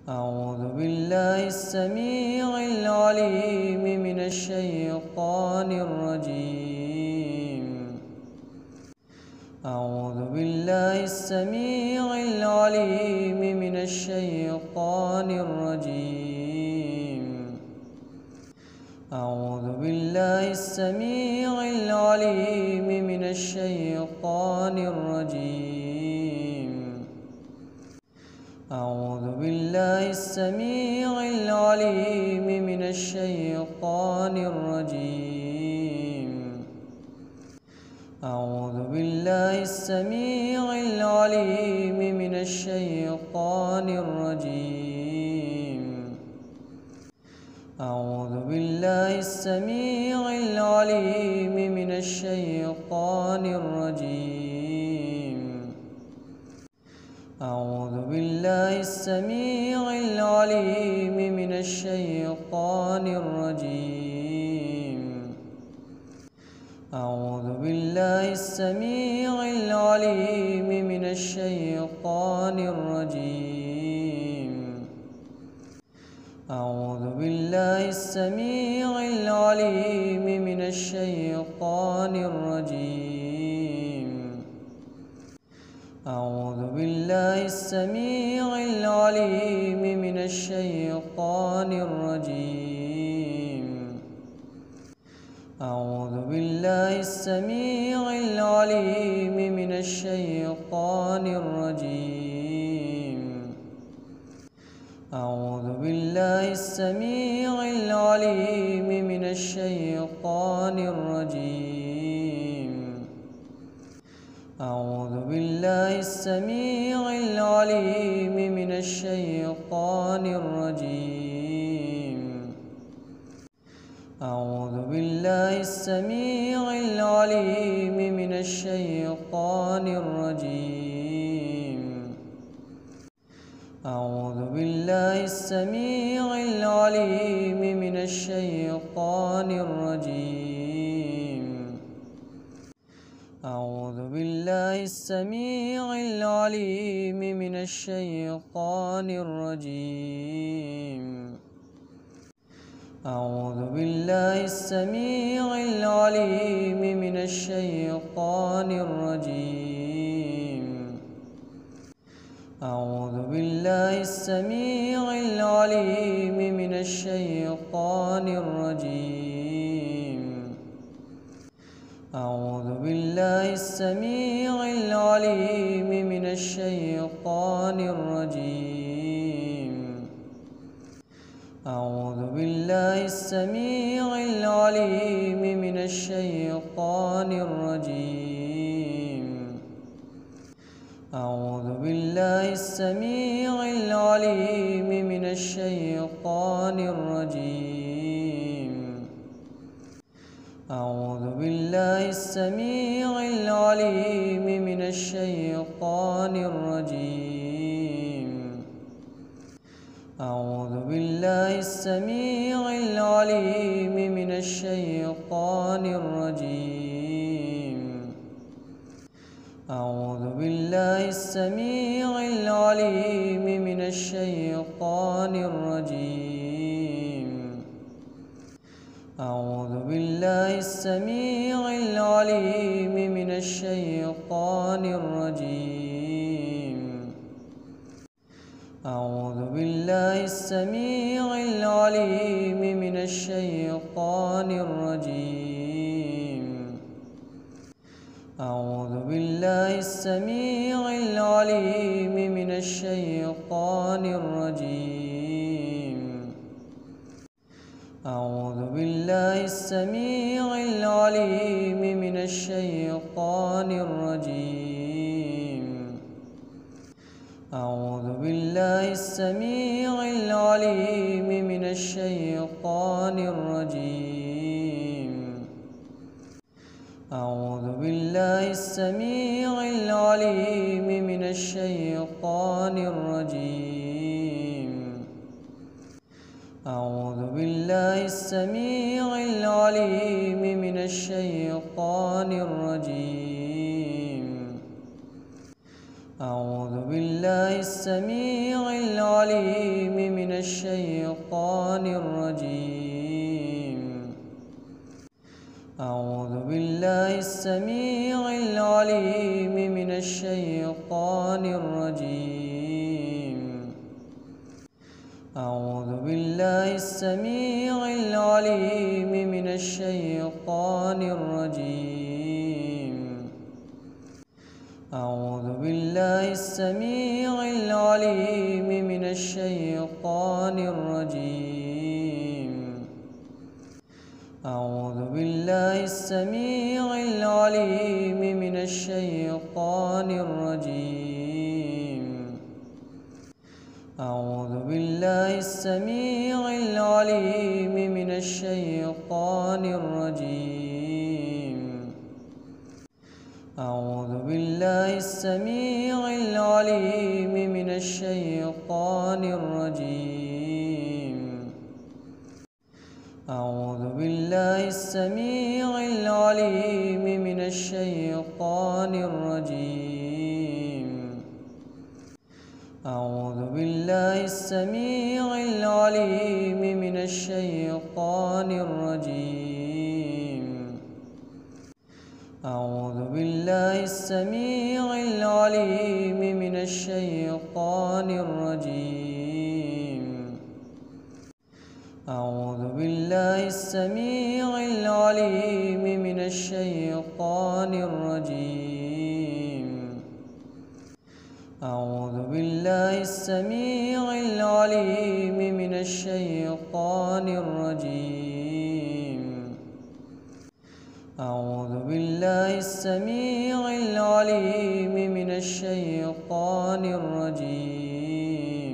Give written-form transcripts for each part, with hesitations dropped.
أعوذ بالله السميع العليم من الشيطان الرجيم. أعوذ بالله السميع العليم من الشيطان الرجيم. أعوذ بالله السميع العليم من الشيطان الرجيم. أعوذ بالله السميع العليم من الشيطان الرجيم. أعوذ بالله السميع العليم من الشيطان الرجيم. أعوذ بالله السميع العليم من الشيطان الرجيم. أعوذ بالله السميع العليم من الشيطان الرجيم. أعوذ بالله السميع العليم من الشيطان الرجيم. أعوذ بالله السميع العليم من الشيطان الرجيم. أعوذ بالله السميع العليم من الشيطان الرجيم. أعوذ بالله السميع العليم من الشيطان الرجيم. أعوذ بالله السميع العليم من الشيطان الرجيم. أعوذ بالله السميع العليم من الشيطان الرجيم. أعوذ بالله السميع العليم من الشيطان الرجيم. أعوذ بالله السميع العليم من الشيطان الرجيم. أعوذ بالله السميع العليم من الشيطان الرجيم. أعوذ بالله السميع العليم من الشيطان الرجيم. أعوذ بالله السميع العليم من الشيطان الرجيم. أعوذ بالله السميع العليم من الشيطان الرجيم. أعوذ بالله السميع العليم من الشيطان الرجيم. أعوذ بالله السميع العليم من الشيطان الرجيم. أعوذ بالله السميع العليم من الشيطان الرجيم. أعوذ بالله السميع العليم من الشيطان الرجيم. أعوذ بالله السميع العليم من الشيطان الرجيم. أعوذ بالله السميع العليم من الشيطان الرجيم. أعوذ بالله السميع العليم من الشيطان الرجيم. أعوذ بالله السميع العليم من الشيطان الرجيم. أعوذ بالله السميع العليم من الشيطان الرجيم. أعوذ بالله السميع العليم من الشيطان الرجيم. أعوذ بالله السميع العليم من الشيطان الرجيم. أعوذ بالله السميع العليم من الشيطان الرجيم. أعوذ بالله السميع العليم الشيطان الرجيم. أعوذ بالله السميع العليم من الشيطان الرجيم. أعوذ بالله السميع العليم من الشيطان الرجيم. أعوذ بالله السميع العليم من الشيطان الرجيم. أعوذ بالله السميع العليم من الشيطان الرجيم. أعوذ بالله السميع العليم من الشيطان الرجيم. أعوذ بالله السميع العليم من الشيطان الرجيم. أعوذ بالله السميع العليم من الشيطان الرجيم. أعوذ بالله السميع العليم من الشيطان الرجيم. أعوذ بالله السميع العليم من الشيطان الرجيم. أعوذ بالله السميع العليم من الشيطان الرجيم. أعوذ بالله السميع العليم من الشيطان الرجيم. أعوذ بالله السميع العليم من الشيطان الرجيم.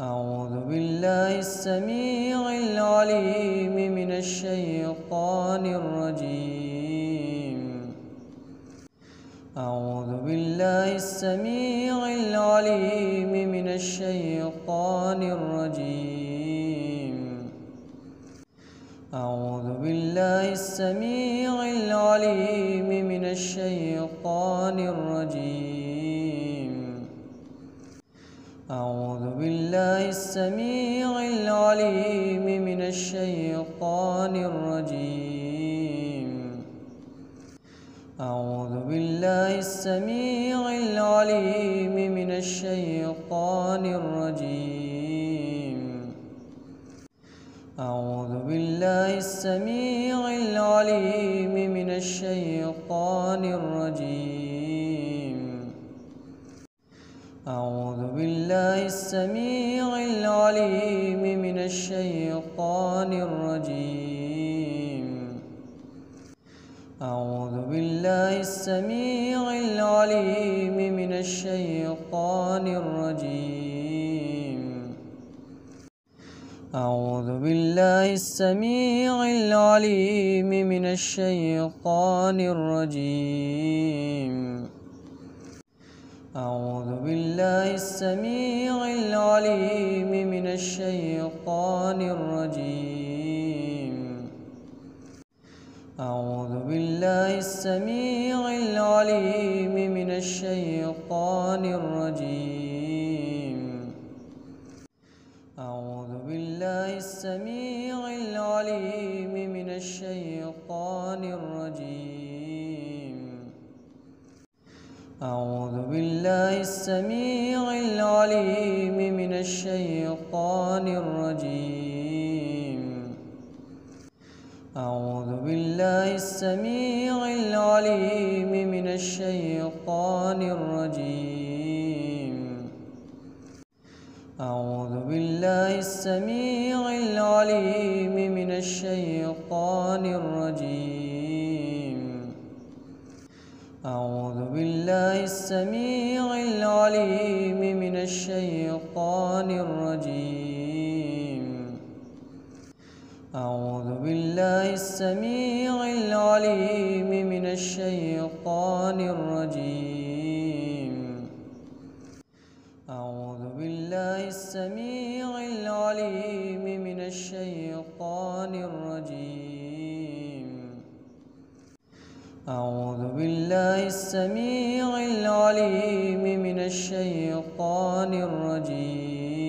أعوذ بالله السميع العليم من الشيطان الرجيم. أعوذ بالله السميع العليم من الشيطان الرجيم. أعوذ بالله السميع العليم من الشيطان الرجيم. أعوذ بالله السميع العليم من الشيطان الرجيم. أعوذ بالله السميع العليم من الشيطان الرجيم. أعوذ بالله السميع العليم من الشيطان الرجيم. أعوذ بالله السميع العليم من الشيطان الرجيم. أعوذ بالله السميع العليم من الشيطان الرجيم. أعوذ بالله السميع العليم من الشيطان الرجيم. أعوذ بالله السميع العليم من الشيطان الرجيم. أعوذ بالله السميع العليم من الشيطان الرجيم. أعوذ بالله السميع العليم من الشيطان الرجيم. أعوذ بالله السميع العليم من الشيطان الرجيم. أعوذ بالله السميع العليم من الشيطان الرجيم. أعوذ بالله السميع العليم من الشيطان الرجيم. أعوذ بالله السميع العليم من الشيطان الرجيم. أعوذ بالله السميع العليم من الشيطان الرجيم. أعوذ بالله السميع العليم من الشيطان الرجيم. أعوذ بالله السميع العليم من الشيطان الرجيم.